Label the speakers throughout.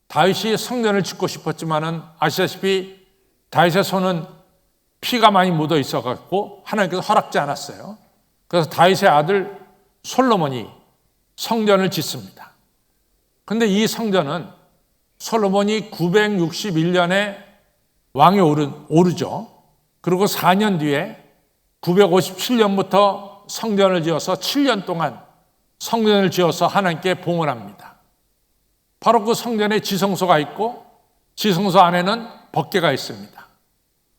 Speaker 1: 다윗이 성전을 짓고 싶었지만은 아시다시피 다윗의 손은 피가 많이 묻어 있어갖고 하나님께서 허락지 않았어요. 그래서 다윗의 아들 솔로몬이 성전을 짓습니다. 그런데 이 성전은 솔로몬이 961년에 왕에 오르죠. 그리고 4년 뒤에 957년부터 성전을 지어서 7년 동안 성전을 지어서 하나님께 봉헌합니다. 바로 그 성전에 지성소가 있고 지성소 안에는 법궤가 있습니다.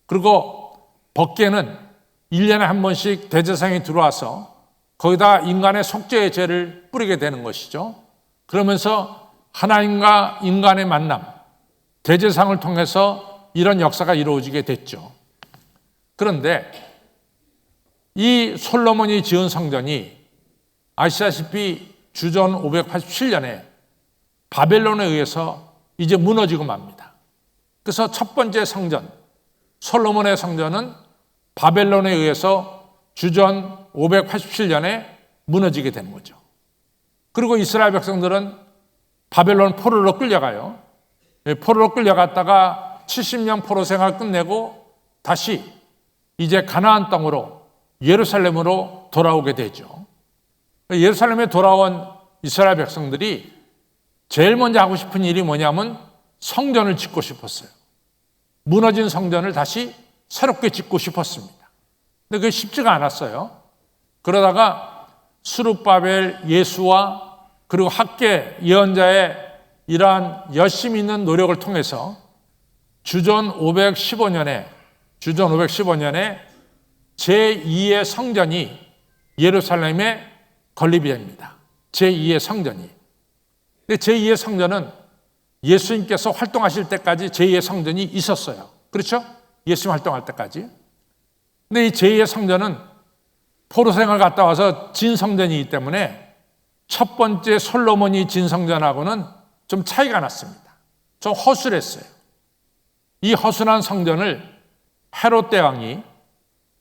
Speaker 1: 그리고 법궤는 1년에 한 번씩 대제사장이 들어와서 거기다 인간의 속죄의 죄를 뿌리게 되는 것이죠. 그러면서 하나님과 인간의 만남, 대제사장을 통해서 이런 역사가 이루어지게 됐죠. 그런데 이 솔로몬이 지은 성전이 아시다시피 주전 587년에 바벨론에 의해서 이제 무너지고 맙니다. 그래서 첫 번째 성전, 솔로몬의 성전은 바벨론에 의해서 주전 587년에 무너지게 된 거죠. 그리고 이스라엘 백성들은 바벨론 포로로 끌려가요. 포로로 끌려갔다가 70년 포로 생활 끝내고 다시 이제 가나안 땅으로 예루살렘으로 돌아오게 되죠. 예루살렘에 돌아온 이스라엘 백성들이 제일 먼저 하고 싶은 일이 뭐냐면 성전을 짓고 싶었어요. 무너진 성전을 다시 새롭게 짓고 싶었습니다. 근데 그게 쉽지가 않았어요. 그러다가 스룹바벨, 예수와 그리고 학개, 예언자의 이러한 열심히 있는 노력을 통해서 주전 515년에 제2의 성전이 예루살렘에 건립이 됩니다. 제2의 성전이. 근데 제2의 성전은 예수님께서 활동하실 때까지 제2의 성전이 있었어요. 그렇죠? 예수님 활동할 때까지. 근데 이 제2의 성전은 포로 생활 갔다 와서 진 성전이기 때문에 첫 번째 솔로몬이 진 성전하고는 좀 차이가 났습니다. 좀 허술했어요. 이 허술한 성전을 헤롯 대왕이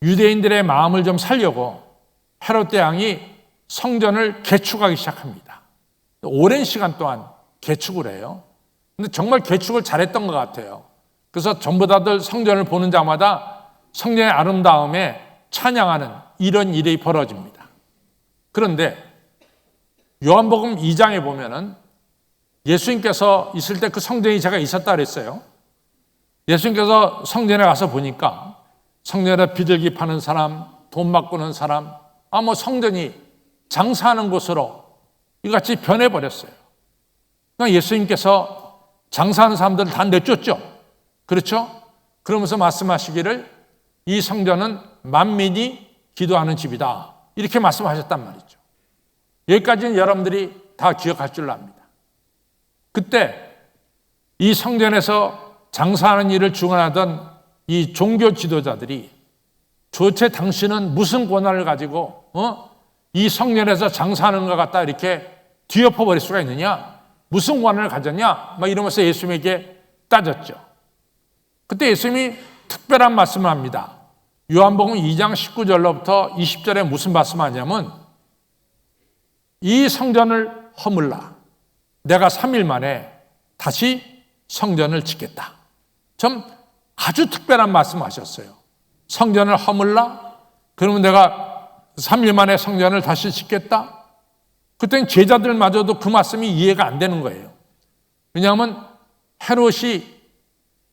Speaker 1: 유대인들의 마음을 좀 살려고 헤롯 대왕이 성전을 개축하기 시작합니다. 오랜 시간 동안 개축을 해요. 근데 정말 개축을 잘했던 것 같아요. 그래서 전부 다들 성전을 보는 자마다 성전의 아름다움에 찬양하는 이런 일이 벌어집니다. 그런데 요한복음 2장에 보면은 예수님께서 있을 때 그 성전이 제가 있었다 그랬어요. 예수님께서 성전에 가서 보니까 성전에 비둘기 파는 사람, 돈 바꾸는 사람, 성전이 장사하는 곳으로 이같이 변해버렸어요. 그러니까 예수님께서 장사하는 사람들을 다 내쫓죠. 그렇죠? 그러면서 말씀하시기를 이 성전은 만민이 기도하는 집이다. 이렇게 말씀하셨단 말이죠. 여기까지는 여러분들이 다 기억할 줄 압니다. 그때 이 성전에서 장사하는 일을 주관하던 이 종교 지도자들이 도대체 당신은 무슨 권한을 가지고 이 성전에서 장사하는 것 같다 이렇게 뒤엎어버릴 수가 있느냐? 무슨 권한을 가졌냐? 이러면서 예수님에게 따졌죠. 그때 예수님이 특별한 말씀을 합니다. 요한복음 2장 19절로부터 20절에 무슨 말씀하냐면 이 성전을 허물라. 내가 3일 만에 다시 성전을 짓겠다. 좀 아주 특별한 말씀을 하셨어요. 성전을 허물라? 그러면 내가 3일 만에 성전을 다시 짓겠다? 그때는 제자들마저도 그 말씀이 이해가 안 되는 거예요. 왜냐하면 헤롯이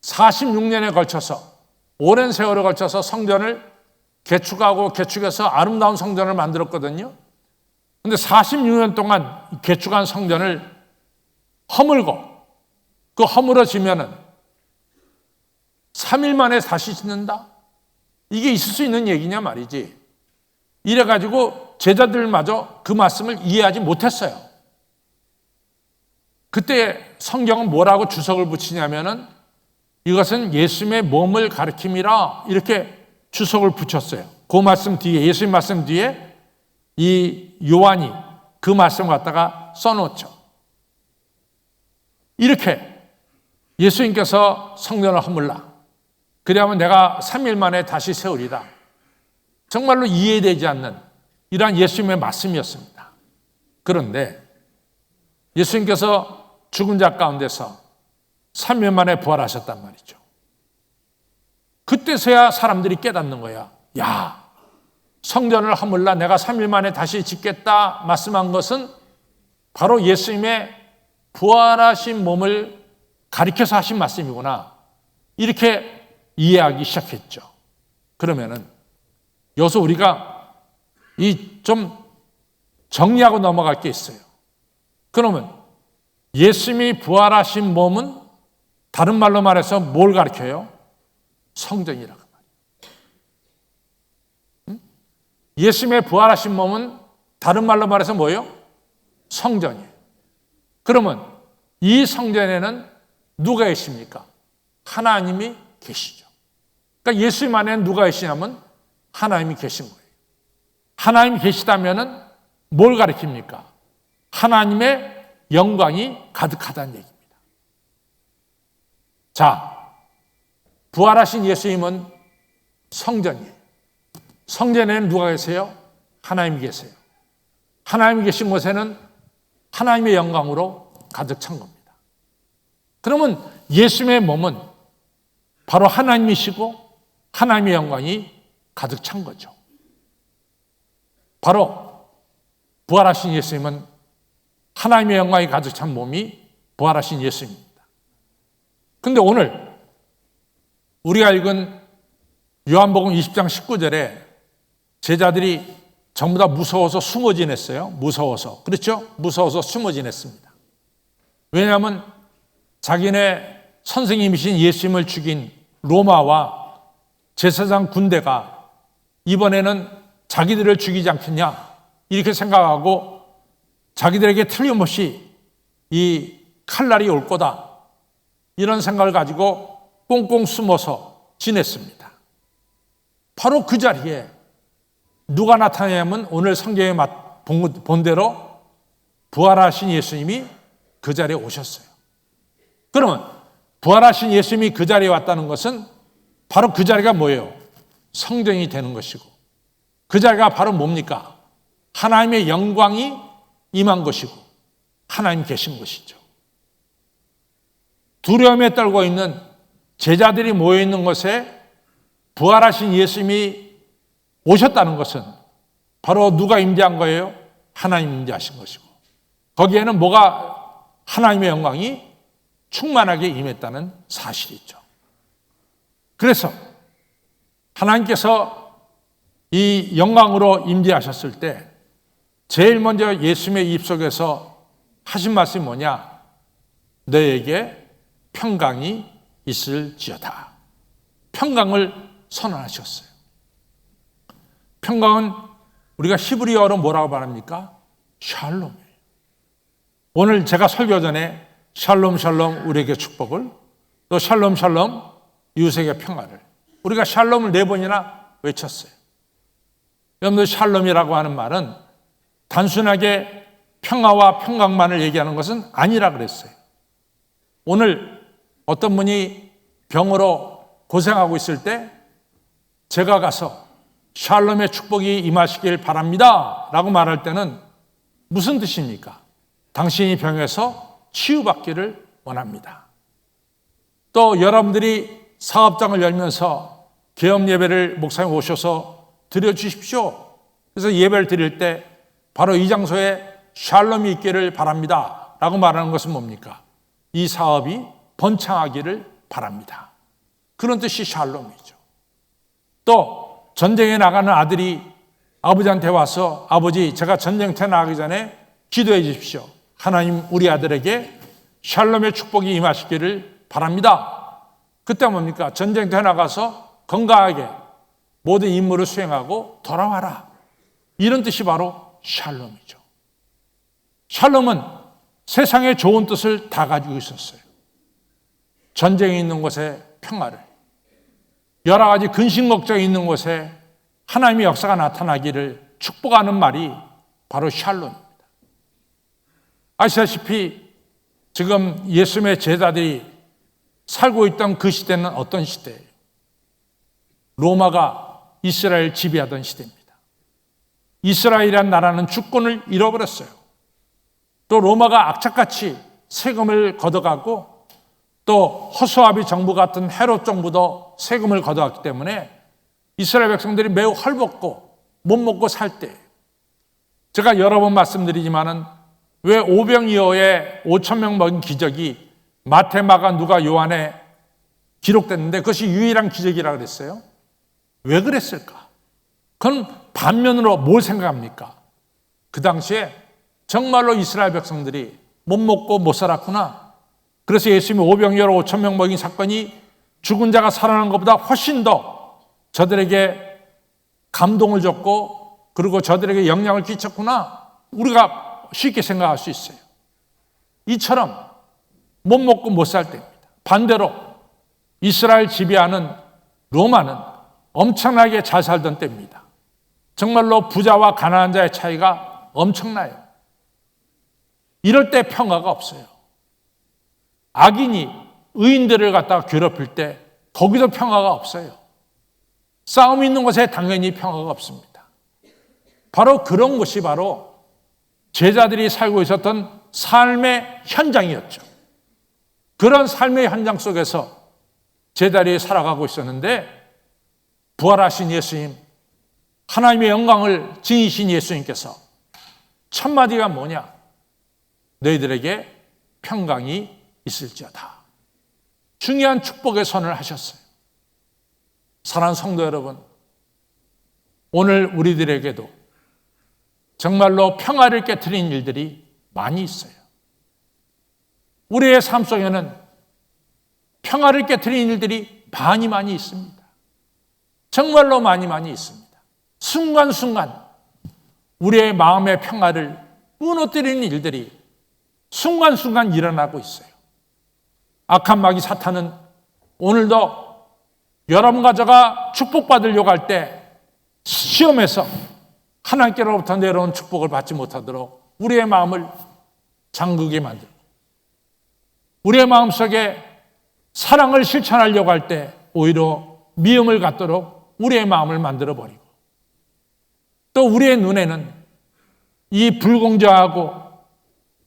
Speaker 1: 46년에 걸쳐서 오랜 세월에 걸쳐서 성전을 개축해서 아름다운 성전을 만들었거든요. 그런데 46년 동안 개축한 성전을 허물고 그 허물어지면은 3일 만에 다시 짓는다? 이게 있을 수 있는 얘기냐 말이지. 이래가지고 제자들마저 그 말씀을 이해하지 못했어요. 그때 성경은 뭐라고 주석을 붙이냐면은 이것은 예수님의 몸을 가리킴이라 이렇게 주석을 붙였어요. 그 말씀 뒤에, 예수님 말씀 뒤에 이 요한이 그 말씀을 갖다가 써놓죠. 이렇게 예수님께서 성전을 허물라. 그리하면 내가 3일 만에 다시 세우리라. 정말로 이해되지 않는 이러한 예수님의 말씀이었습니다. 그런데 예수님께서 죽은 자 가운데서 3일 만에 부활하셨단 말이죠. 그때서야 사람들이 깨닫는 거야. 야, 성전을 허물라 내가 3일 만에 다시 짓겠다 말씀한 것은 바로 예수님의 부활하신 몸을 가리켜서 하신 말씀이구나. 이렇게 이해하기 시작했죠. 그러면은 여기서 우리가 좀 정리하고 넘어갈 게 있어요. 그러면 예수님이 부활하신 몸은 다른 말로 말해서 뭘 가리켜요? 성전이라고 말이에요. 예수님의 부활하신 몸은 다른 말로 말해서 뭐예요? 성전이에요. 그러면 이 성전에는 누가 계십니까? 하나님이 계시죠. 그러니까 예수님 안에는 누가 계시냐면 하나님이 계신 거예요. 하나님이 계시다면은 뭘 가리킵니까? 하나님의 영광이 가득하다는 얘기입니다. 자, 부활하신 예수님은 성전이에요. 성전에는 누가 계세요? 하나님이 계세요. 하나님이 계신 곳에는 하나님의 영광으로 가득 찬 겁니다. 그러면 예수님의 몸은 바로 하나님이시고 하나님의 영광이 가득 찬 거죠. 바로 부활하신 예수님은 하나님의 영광이 가득 찬 몸이 부활하신 예수님입니다. 그런데 오늘 우리가 읽은 요한복음 20장 19절에 제자들이 전부 다 무서워서 숨어 지냈어요. 무서워서. 그렇죠? 무서워서 숨어 지냈습니다. 왜냐하면 자기네 선생님이신 예수님을 죽인 로마와 제사장 군대가 이번에는 자기들을 죽이지 않겠냐 이렇게 생각하고 자기들에게 틀림없이 이 칼날이 올 거다 이런 생각을 가지고 꽁꽁 숨어서 지냈습니다. 바로 그 자리에 누가 나타나냐면 오늘 성경에 본 대로 부활하신 예수님이 그 자리에 오셨어요. 그러면 부활하신 예수님이 그 자리에 왔다는 것은 바로 그 자리가 뭐예요? 성전이 되는 것이고 그 자리가 바로 뭡니까? 하나님의 영광이 임한 것이고 하나님 계신 것이죠. 두려움에 떨고 있는 제자들이 모여있는 곳에 부활하신 예수님이 오셨다는 것은 바로 누가 임재한 거예요? 하나님 임재하신 것이고 거기에는 뭐가 하나님의 영광이 충만하게 임했다는 사실이죠. 그래서 하나님께서 이 영광으로 임재하셨을 때 제일 먼저 예수님의 입속에서 하신 말씀이 뭐냐? 너에게 평강이 있을지어다. 평강을 선언하셨어요. 평강은 우리가 히브리어로 뭐라고 말합니까? 샬롬이에요. 오늘 제가 설교 전에 샬롬 샬롬 우리에게 축복을 또 샬롬 샬롬 이웃에게 평화를 우리가 샬롬을 4번이나 외쳤어요. 여러분들 샬롬이라고 하는 말은 단순하게 평화와 평강만을 얘기하는 것은 아니라 그랬어요. 오늘 어떤 분이 병으로 고생하고 있을 때 제가 가서 샬롬의 축복이 임하시길 바랍니다 라고 말할 때는 무슨 뜻입니까? 당신이 병에서 치유받기를 원합니다. 또 여러분들이 사업장을 열면서 개업 예배를 목사님 오셔서 드려주십시오. 그래서 예배를 드릴 때 바로 이 장소에 샬롬이 있기를 바랍니다 라고 말하는 것은 뭡니까? 이 사업이 번창하기를 바랍니다. 그런 뜻이 샬롬이죠. 또 전쟁에 나가는 아들이 아버지한테 와서 아버지 제가 전쟁터에 나가기 전에 기도해 주십시오. 하나님 우리 아들에게 샬롬의 축복이 임하시기를 바랍니다. 그때 뭡니까? 전쟁터에 나가서 건강하게 모든 임무를 수행하고 돌아와라. 이런 뜻이 바로 샬롬이죠. 샬롬은 세상의 좋은 뜻을 다 가지고 있었어요. 전쟁이 있는 곳에 평화를, 여러 가지 근심 걱정이 있는 곳에 하나님의 역사가 나타나기를 축복하는 말이 바로 샬롬입니다. 아시다시피 지금 예수님의 제자들이 살고 있던 그 시대는 어떤 시대예요? 로마가 이스라엘 지배하던 시대입니다. 이스라엘이란 나라는 주권을 잃어버렸어요. 또 로마가 악착같이 세금을 걷어가고 또 허수아비 정부 같은 헤롯 정부도 세금을 걷어갔기 때문에 이스라엘 백성들이 매우 헐벗고 못 먹고 살 때, 제가 여러 번 말씀드리지만은 왜 오병이어에 5천 명 먹인 기적이 마태, 마가, 누가, 요한에 기록됐는데 그것이 유일한 기적이라고 그랬어요? 왜 그랬을까? 그건 반면으로 뭘 생각합니까? 그 당시에 정말로 이스라엘 백성들이 못 먹고 못 살았구나. 그래서 예수님이 오병이어로 5천 명 먹인 사건이 죽은 자가 살아난 것보다 훨씬 더 저들에게 감동을 줬고 그리고 저들에게 영향을 끼쳤구나. 우리가 쉽게 생각할 수 있어요. 이처럼 못 먹고 못 살 때입니다. 반대로 이스라엘 지배하는 로마는 엄청나게 잘 살던 때입니다. 정말로 부자와 가난한 자의 차이가 엄청나요. 이럴 때 평화가 없어요. 악인이 의인들을 갖다가 괴롭힐 때 거기도 평화가 없어요. 싸움이 있는 곳에 당연히 평화가 없습니다. 바로 그런 것이 바로 제자들이 살고 있었던 삶의 현장이었죠. 그런 삶의 현장 속에서 제자들이 살아가고 있었는데 부활하신 예수님, 하나님의 영광을 지니신 예수님께서 첫 마디가 뭐냐? 너희들에게 평강이 있을지어다. 중요한 축복의 선을 하셨어요. 사랑하는 성도 여러분, 오늘 우리들에게도 정말로 평화를 깨트린 일들이 많이 있어요. 우리의 삶 속에는 평화를 깨트린 일들이 많이 있습니다. 정말로 많이 있습니다. 순간순간 우리의 마음의 평화를 무너뜨리는 일들이 순간순간 일어나고 있어요. 악한 마귀 사탄은 오늘도 여러분 가져가 축복받으려고 할 때 시험에서 하나님께로부터 내려온 축복을 받지 못하도록 우리의 마음을 잠그게 만들고, 우리의 마음속에 사랑을 실천하려고 할 때 오히려 미움을 갖도록 우리의 마음을 만들어버리고, 또 우리의 눈에는 이 불공정하고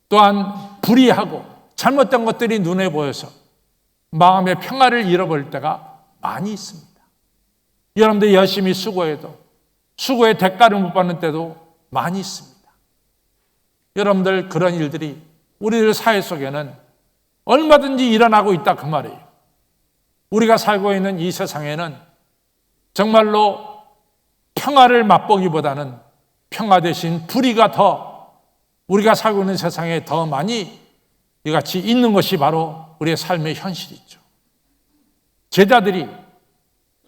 Speaker 1: 또한 불의하고 잘못된 것들이 눈에 보여서 마음의 평화를 잃어버릴 때가 많이 있습니다. 여러분들 열심히 수고해도 수고의 대가를 못 받는 때도 많이 있습니다. 여러분들 그런 일들이 우리들 사회 속에는 얼마든지 일어나고 있다 그 말이에요. 우리가 살고 있는 이 세상에는 정말로 평화를 맛보기보다는 평화 대신 불의가 더 우리가 살고 있는 세상에 더 많이 이같이 있는 것이 바로 우리의 삶의 현실이죠. 제자들이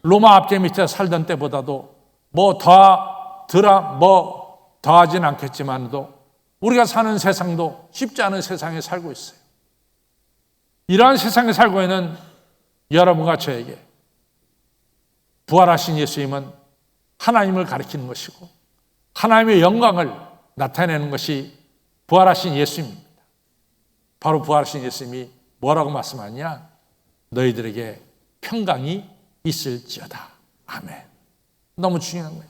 Speaker 1: 로마 압제 밑에 살던 때보다도 더하진 않겠지만도 우리가 사는 세상도 쉽지 않은 세상에 살고 있어요. 이러한 세상에 살고 있는 여러분과 저에게 부활하신 예수님은 하나님을 가리키는 것이고 하나님의 영광을 나타내는 것이 부활하신 예수님입니다. 바로 부활하신 예수님이 뭐라고 말씀하냐? 너희들에게 평강이 있을지어다. 아멘. 너무 중요한 거예요.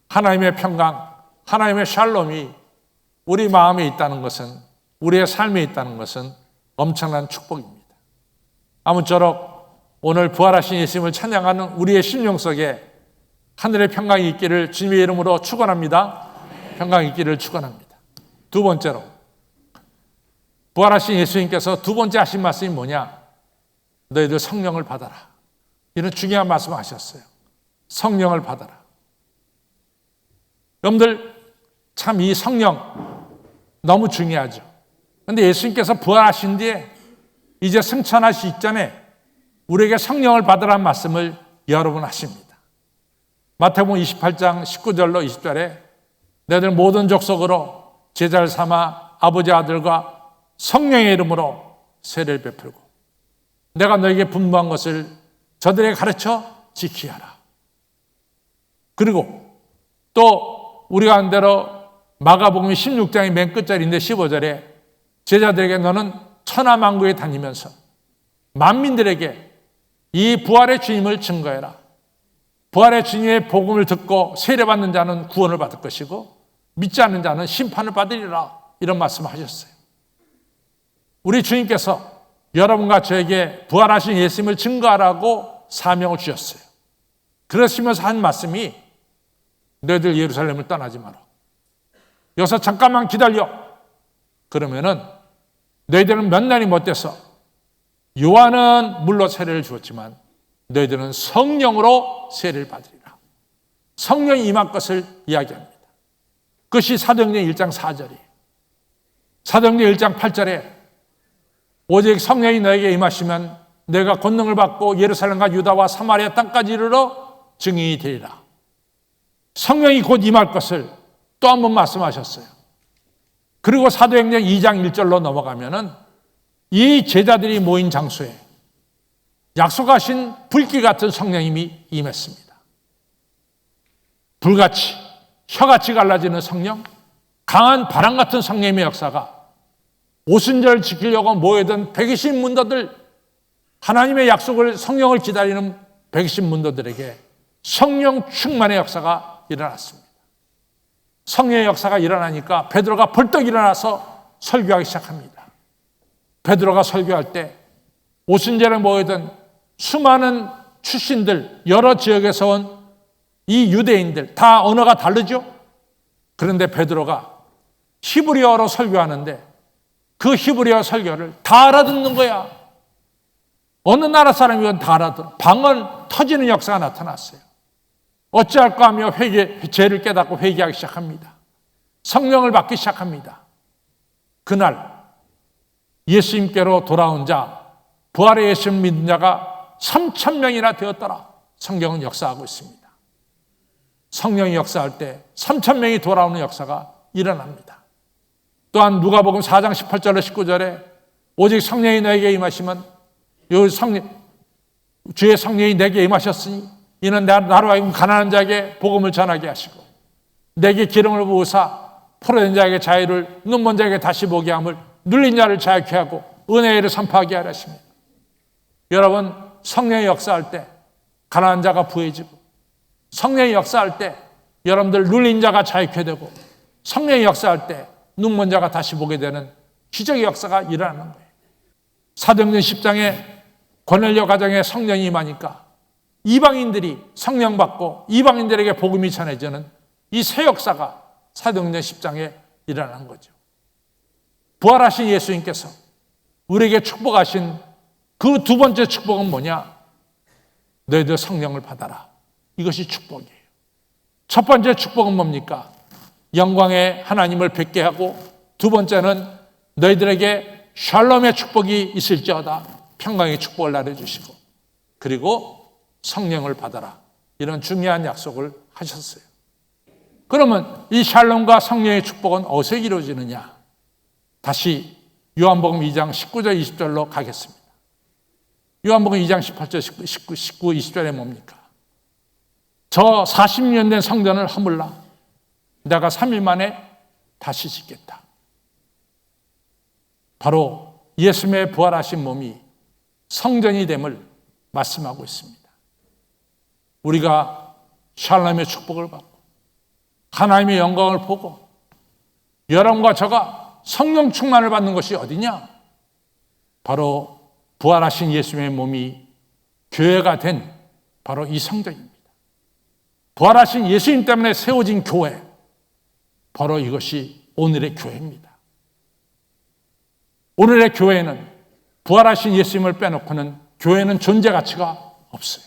Speaker 1: 하나님의 평강, 하나님의 샬롬이 우리 마음에 있다는 것은, 우리의 삶에 있다는 것은 엄청난 축복입니다. 아무쪼록 오늘 부활하신 예수님을 찬양하는 우리의 심령 속에 하늘의 평강이 있기를 주님의 이름으로 축원합니다. 평강이 있기를 축원합니다. 두 번째로 부활하신 예수님께서 두 번째 하신 말씀이 뭐냐? 너희들 성령을 받아라. 이런 중요한 말씀을 하셨어요. 성령을 받아라. 여러분들 참 이 성령 너무 중요하죠. 그런데 예수님께서 부활하신 뒤에 이제 승천하시기 전에 우리에게 성령을 받으라는 말씀을 여러 번 하십니다. 마태복음 28장 19절로 20절에 너희들 모든 족속으로 제자를 삼아 아버지 아들과 성령의 이름으로 세례를 베풀고 내가 너에게 분부한 것을 저들에게 가르쳐 지키게 하라. 그리고 또 우리가 한 대로 마가복음 16장의 맨 끝절인데 15절에 제자들에게 너는 천하만국에 다니면서 만민들에게 이 부활의 주님을 증거해라. 부활의 주님의 복음을 듣고 세례받는 자는 구원을 받을 것이고 믿지 않는 자는 심판을 받으리라. 이런 말씀을 하셨어요. 우리 주님께서 여러분과 저에게 부활하신 예수님을 증거하라고 사명을 주셨어요. 그러시면서 한 말씀이 너희들 예루살렘을 떠나지 마라. 여기서 잠깐만 기다려. 그러면은 너희들은 몇 날이 못 돼서 요한은 물로 세례를 주었지만 너희들은 성령으로 세례를 받으리라. 성령이 임할 것을 이야기합니다. 그것이 사도행전 1장 4절이에요. 사도행전 1장 8절에 오직 성령이 너에게 임하시면 내가 권능을 받고 예루살렘과 유다와 사마리아 땅까지 이르러 증인이 되리라. 성령이 곧 임할 것을 또 한 번 말씀하셨어요. 그리고 사도행전 2장 1절로 넘어가면은 이 제자들이 모인 장소에 약속하신 불길 같은 성령님이 임했습니다. 불같이 혀같이 갈라지는 성령, 강한 바람 같은 성령님의 역사가 오순절 지키려고 모여든 120 문도들, 하나님의 약속을 성령을 기다리는 120 문도들에게 성령 충만의 역사가 일어났습니다. 성령의 역사가 일어나니까 베드로가 벌떡 일어나서 설교하기 시작합니다. 베드로가 설교할 때 오순절에 모여든 수많은 출신들, 여러 지역에서 온 이 유대인들, 다 언어가 다르죠? 그런데 베드로가 히브리어로 설교하는데 그 히브리어 설교를 다 알아듣는 거야. 어느 나라 사람이건 다 알아들어. 방언 터지는 역사가 나타났어요. 어찌할까 하며 죄를 깨닫고 회개하기 시작합니다. 성령을 받기 시작합니다. 그날 예수님께로 돌아온 자, 부활의 예수님 믿는 자가 3,000명이나 되었더라. 성경은 역사하고 있습니다. 성령이 역사할 때 3,000명이 돌아오는 역사가 일어납니다. 또한 누가복음 4장 18절로 19절에 오직 성령이 너에게 임하시면 주의 성령이 내게 임하셨으니 이는 나로 하여금 가난한 자에게 복음을 전하게 하시고 내게 기름을 부으사 포로된 자에게 자유를, 눈먼 자에게 다시 보게 함을, 눌린 자를 자유케 하고 은혜의 일을 선포하게 하라 하십니다. 여러분, 성령이 역사할 때 가난한 자가 부해지고 성령이 역사할 때 여러분들 눌린 자가 자유케 되고 성령이 역사할 때 눈먼 자가 다시 보게 되는 기적의 역사가 일어나는 거예요. 사도행전 10장에 고넬료 가정에 성령이 임하니까 이방인들이 성령 받고 이방인들에게 복음이 전해지는 이 새 역사가 사도행전 10장에 일어난 거죠. 부활하신 예수님께서 우리에게 축복하신 그 두 번째 축복은 뭐냐? 너희들 성령을 받아라. 이것이 축복이에요. 첫 번째 축복은 뭡니까? 영광의 하나님을 뵙게 하고, 두 번째는 너희들에게 샬롬의 축복이 있을지어다. 평강의 축복을 나눠주시고, 그리고 성령을 받아라. 이런 중요한 약속을 하셨어요. 그러면 이 샬롬과 성령의 축복은 어디서 이루어지느냐? 다시 요한복음 2장 19절 20절로 가겠습니다. 요한복음 2장 18절 19 20절에 뭡니까? 저 40년 된 성전을 허물라. 내가 3일 만에 다시 짓겠다. 바로 예수님의 부활하신 몸이 성전이 됨을 말씀하고 있습니다. 우리가 샬롬의 축복을 받고 하나님의 영광을 보고 여러분과 저가 성령 충만을 받는 것이 어디냐? 바로 부활하신 예수님의 몸이 교회가 된 바로 이 성전입니다. 부활하신 예수님 때문에 세워진 교회, 바로 이것이 오늘의 교회입니다. 오늘의 교회는 부활하신 예수님을 빼놓고는 교회는 존재 가치가 없어요.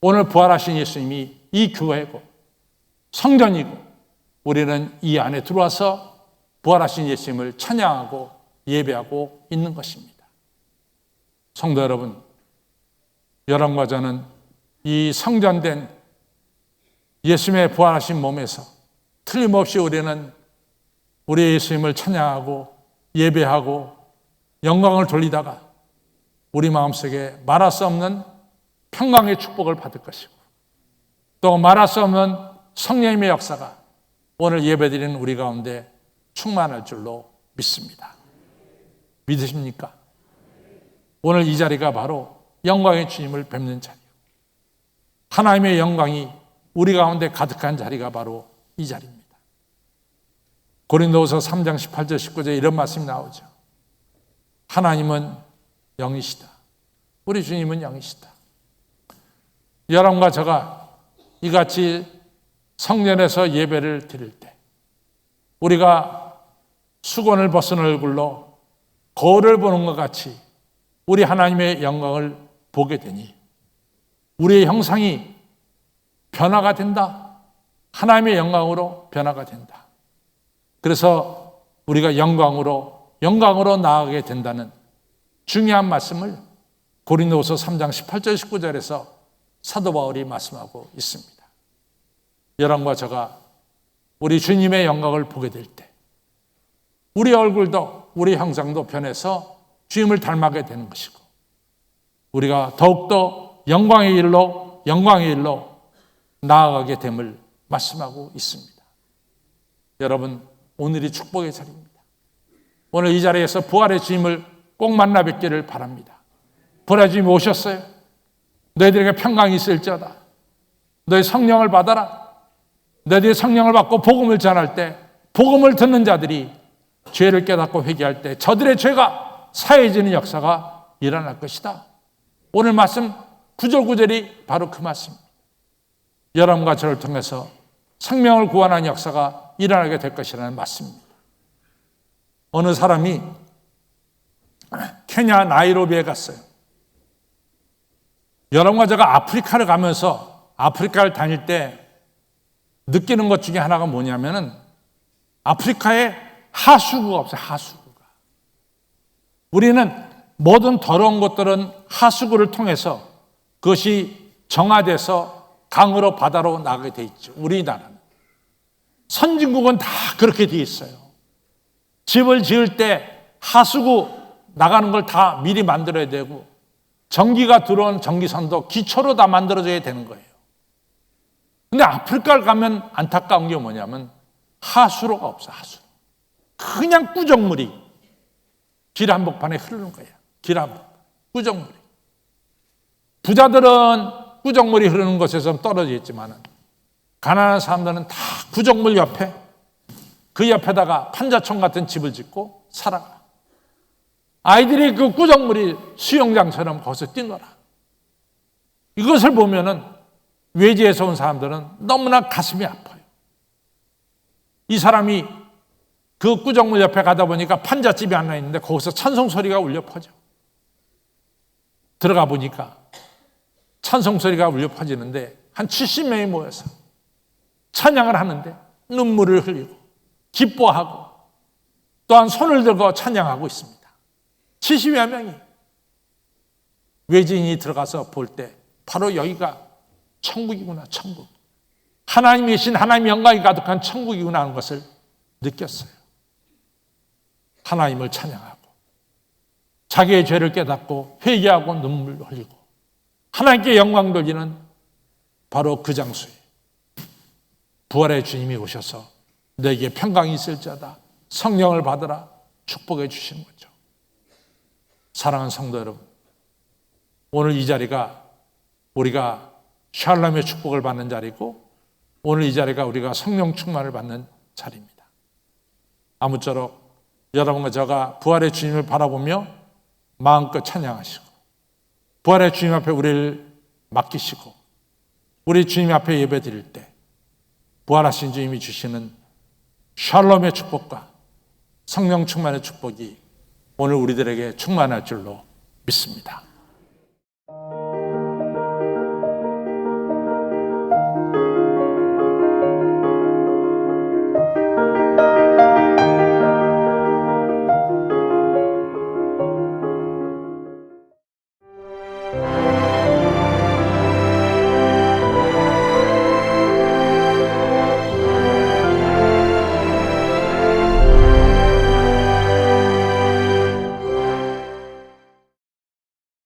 Speaker 1: 오늘 부활하신 예수님이 이 교회고 성전이고 우리는 이 안에 들어와서 부활하신 예수님을 찬양하고 예배하고 있는 것입니다. 성도 여러분, 여러분과 저는 이 성전된 예수님의 부활하신 몸에서 틀림없이 우리는 우리 예수님을 찬양하고 예배하고 영광을 돌리다가 우리 마음속에 말할 수 없는 평강의 축복을 받을 것이고 또 말할 수 없는 성령님의 역사가 오늘 예배드리는 우리 가운데 충만할 줄로 믿습니다. 믿으십니까? 오늘 이 자리가 바로 영광의 주님을 뵙는 자리요. 하나님의 영광이 우리 가운데 가득한 자리가 바로 이 자리입니다. 고린도후서 3장 18절 19절 이런 말씀이 나오죠. 하나님은 영이시다. 우리 주님은 영이시다. 여러분과 제가 이같이 성전에서 예배를 드릴 때 우리가 수건을 벗은 얼굴로 거울을 보는 것 같이 우리 하나님의 영광을 보게 되니 우리의 형상이 변화가 된다. 하나님의 영광으로 변화가 된다. 그래서 우리가 영광으로 나아가게 된다는 중요한 말씀을 고린도후서 3장 18절 19절에서 사도 바울이 말씀하고 있습니다. 여러분과 제가 우리 주님의 영광을 보게 될 때 우리 얼굴도 우리 형상도 변해서 주님을 닮아게 되는 것이고 우리가 더욱더 영광의 일로 나아가게 됨을 말씀하고 있습니다. 여러분, 오늘이 축복의 자리입니다. 오늘 이 자리에서 부활의 주님을 꼭 만나 뵙기를 바랍니다. 부활의 주님이 오셨어요. 너희들에게 평강이 있을지어다. 너희 성령을 받아라. 너희들이 성령을 받고 복음을 전할 때 복음을 듣는 자들이 죄를 깨닫고 회개할 때 저들의 죄가 사해지는 역사가 일어날 것이다. 오늘 말씀 구절구절이 바로 그 말씀입니다. 여러분과 저를 통해서 생명을 구원하는 역사가 일어나게 될 것이라는 말씀입니다. 어느 사람이 케냐 나이로비에 갔어요. 여러분과 제가 아프리카를 가면서 아프리카를 다닐 때 느끼는 것 중에 하나가 뭐냐면은 아프리카에 하수구가 없어요. 하수구가. 우리는 모든 더러운 것들은 하수구를 통해서 그것이 정화돼서 강으로 바다로 나가게 돼 있죠. 우리나라는. 선진국은 다 그렇게 돼 있어요. 집을 지을 때 하수구 나가는 걸 다 미리 만들어야 되고 전기가 들어온 전기선도 기초로 다 만들어져야 되는 거예요. 근데 아프리카를 가면 안타까운 게 뭐냐면 하수로가 없어. 하수로. 그냥 꾸정물이 길 한복판에 흐르는 거예요. 길 한복판. 꾸정물이. 부자들은 꾸정물이 흐르는 곳에서 떨어져 있지만 가난한 사람들은 다 꾸정물 옆에 그 옆에다가 판자촌 같은 집을 짓고 살아가. 아이들이 그 꾸정물이 수영장처럼 거기서 뛰놀아. 이것을 보면은 외지에서 온 사람들은 너무나 가슴이 아파요. 이 사람이 그 꾸정물 옆에 가다 보니까 판잣집이 하나 있는데 거기서 찬송 소리가 울려 퍼져. 들어가 보니까 찬송 소리가 울려 퍼지는데 한 70명이 모여서 찬양을 하는데 눈물을 흘리고 기뻐하고 또한 손을 들고 찬양하고 있습니다. 70여 명이. 외지인이 들어가서 볼 때 바로 여기가 천국이구나. 천국. 하나님이 계신 하나님의 영광이 가득한 천국이구나 하는 것을 느꼈어요. 하나님을 찬양하고 자기의 죄를 깨닫고 회개하고 눈물 흘리고 하나님께 영광 돌리는 바로 그 장소에 부활의 주님이 오셔서 너에게 평강이 있을지어다. 성령을 받으라. 축복해 주시는 거죠. 사랑하는 성도 여러분, 오늘 이 자리가 우리가 샬롬의 축복을 받는 자리고 오늘 이 자리가 우리가 성령 충만을 받는 자리입니다. 아무쪼록 여러분과 제가 부활의 주님을 바라보며 마음껏 찬양하시고 부활의 주님 앞에 우리를 맡기시고 우리 주님 앞에 예배 드릴 때 부활하신 주님이 주시는 샬롬의 축복과 성령 충만의 축복이 오늘 우리들에게 충만할 줄로 믿습니다.